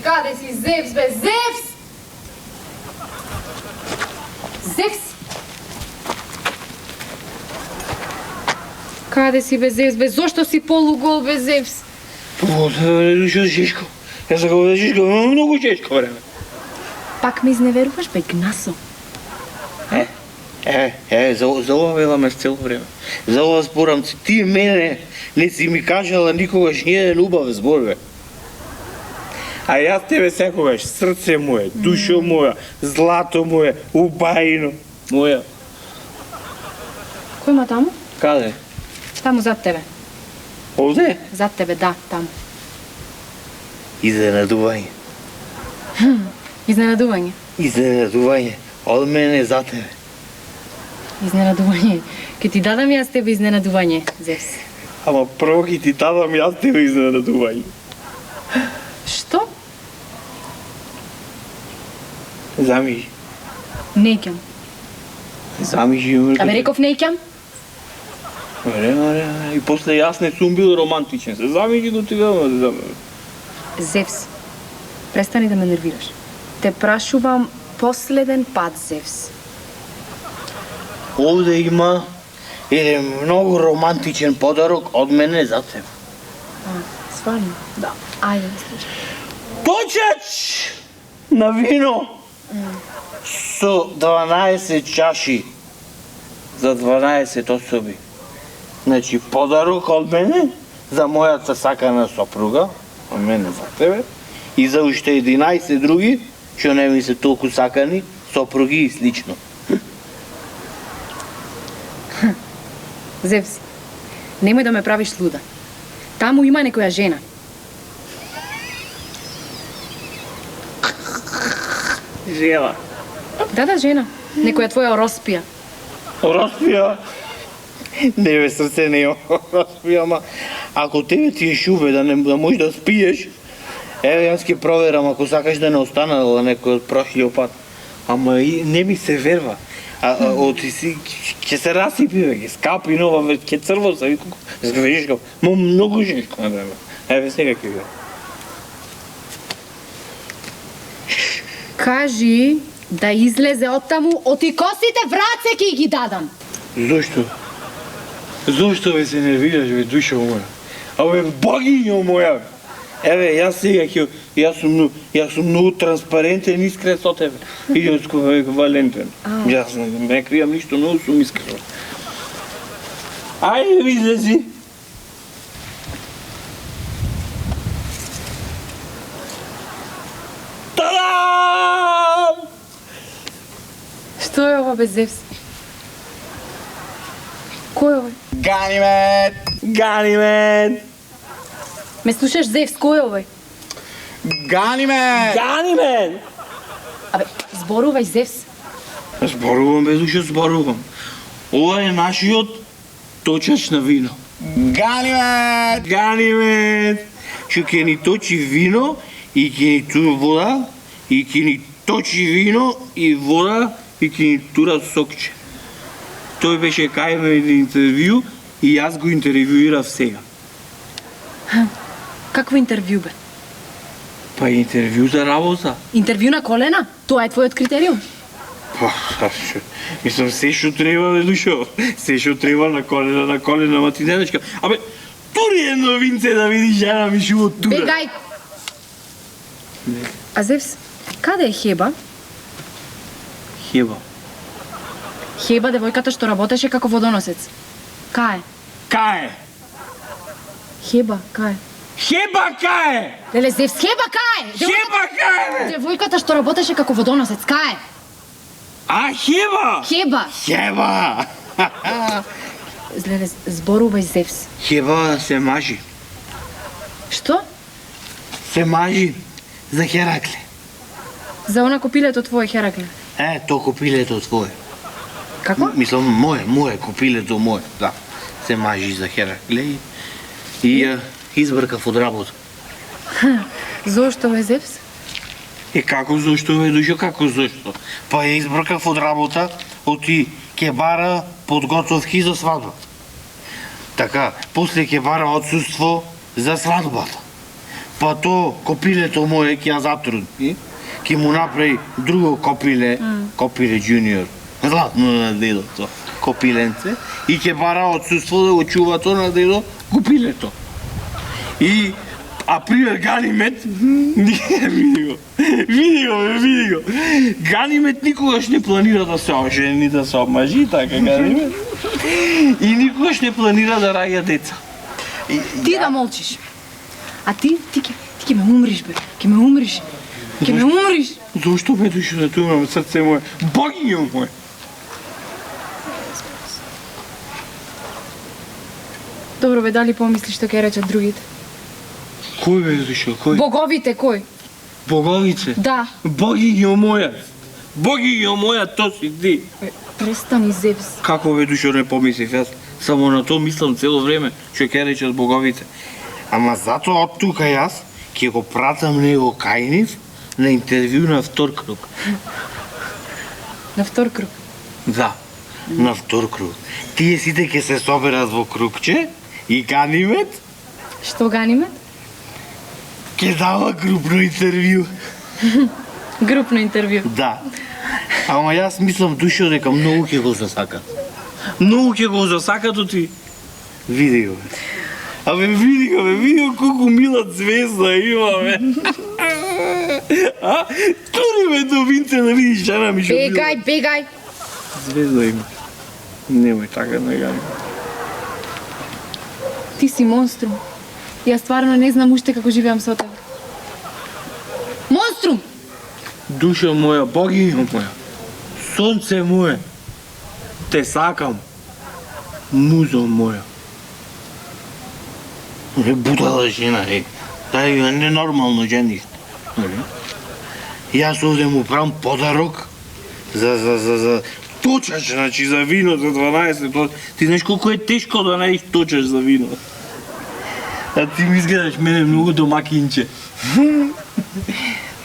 Каде си Зевс, бе, Зевс! Зевс! Каде си, бе, Зевс, бе, зошто си полугол, бе, Зевс? Што жешко? Јас сакам да жешко, многу жешко време. Пак ме изневеруваш, бе, Гнасо. За ова веламе цело време. За ова зборам, ти мене не си ми кажала никогаш ниеден убав збор, бе. А јас тебе секогаш, срце моје, душо моја, злато моје, убајно моја. Кој има таму? Каде? Таму зад тебе. Овде? Зад тебе, да, таму. Изненадување. Изненадување. Изненадување. Од мене за тебе. Изненадување. Ке ти дадам јас тебе изненадување, Зевс. Ама прво ќе ти дадам јас тебе изненадување. Што? Замижи. Неќам. Замижи. Абе реков неќам? И после јас не сум бил романтичен. Се замижи до тега. Зевс, престани да ме нервираш. Те прашувам последен пат, Зевс. Овде има еден многу романтичен подарок од мене за тебе. Сварно? Да. Ајде, слушай. Точач на вино со 12 чаши за 12 особи. Значи, подарок од мене за мојата сакана сопруга, од мене за тебе, и за уште 11 други, што не ми се толку сакани, сопруги и слично. Зевс, немој да ме правиш луда. Таму има некоја жена. Жена. Да, жена. Некоја твоја ороспија. Ороспија? Не бе, срце не има ороспија, ама ако тебе ти е шубе да можеш да спиеш, еве јас ќе проверам ако сакаш да не останала некој од прошлиот пат. Ама и не ми се верва. Ќе се расипи, бе, ќе скапи нова, ќе црво се, жешко, многу жешко на време. Еве сега ќе видам. Кажи да излезе оттаму, оти косите враце ќе ги дадам. Зошто? Зошто бе се нервираш, бе, душо моја? Абе, богињо моја! Еве, јас сега јас сум многу транспарентен и искрен со тебе. И еквивалентен. Јас не кријам ништо, многу сум искрен. Ајде, излези! Тадам! Што е ова, бе, Зевс? Кој е овој? Ганимед! Ганимед! Ме слушаш, Зевс, кој е овој? Ганимед! Ганимед! Абе, зборувај, Зевс. Зборувам, бе, душо, зборувам. Ова е нашиот точач на вино. Ганимед! Ганимед! Што ќе ни точи вино и ќе ни тура вода, и ќе ни точи вино и вода и ќе ни тура сокче. Тој беше кај ме на интервју и јас го интервјуирав сега. Какво интервју, бе? Па интервју за работа. Интервју на колена? Тоа е твојот критериум? Па, мислам, се што треба, бе, душо. Се што треба на колена, матиненечка. Абе, тури едно винце да видиш жена ми шуво тура. Бегај! А Зевс, каде е Хеба? Хеба. Хеба, девојката што работеше како водоносец. Кај? Кај? Хеба, кај? Хеба кај? Леле, Зевс, Хеба кај? Хеба кај, бе? Девојката што работеше како водоносец, кај? А, Хеба? Хеба! Хеба! Леле, зборувај, Зевс. Хеба се мажи. Што? Се мажи за Херакле. За она копилето твое, Херакле. То копилето твое. Како? Мислам, мое, копилето мое, да. Се мажи за Херакле и ја избркав од работа. Зошто бе, Зевс? Како зошто бе, душо, како зошто? Па ја избркав од работа, оти ќе бара подготовки за свадба. Така, после ќе бара отсуство за свадбата. Па то копилето моје ќе ја затрудни, ќе му направи друго копиле, копиле джуниор. Златно на дедото, копиленце, и ќе бара отсуство да го чува то на дедо копилето. И пример Ганимед, види го. Ганимед никогаш не планира да се ожени, да се обмажи, така Ганимед. И никогаш не планира да раѓа деца. Ти да молчиш. А ти ќе ме умриш, бе. Ќе ме умриш. Зошто бе, душо, да ту имам срце моје? Богињо моје. Добро бе, дали помислиш што ќе речат другите? Кој бе, душо, кој? Боговите, кој? Боговице? Да. Богињо моја, то си ти. Престани, Зевс. Како бе, душо, не помислив, јас само на то мислам цело време, што ќе речат боговите. Ама затоа од тука јас ќе го пратам него кај нив на интервју на втор круг. На втор круг. Да, на втор круг. Тие сите ќе се соберат во кругче и Ганимед Што Ганимед? ќе дава групно интервју. Групно интервју. Да. Ама јас мислам, душо, дека многу ќе го засакат. Многу ќе го засакат оти. Види го, бе. Абе, види го колку мила звезда има, бе. Тури ме до винце да видиш жена ми што мила. Бегај. Звезда има. Немој така да га. Ти си монструм. Јас стварно не знам уште како живеам со тебе. Монструм! Душа моја, богиња моја, сонце мое, те сакам, музо моја. Будала жена, тај е ненормално жениште. Јас овде му правам подарок за точач, значи за вино за 12. Ти знаеш колку е тешко да најдеш точач за вино. А ти ми изгледаш мене многу домакинче.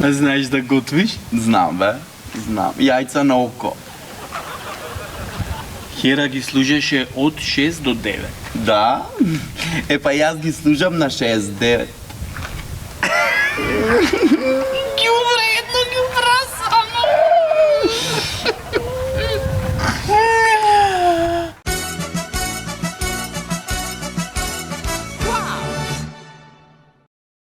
А знаеш да готвиш? Знам, бе. Знам. Јајца на око. Хера ги служеше од 6 до 9. Да? Па јас ги служам на 6-9.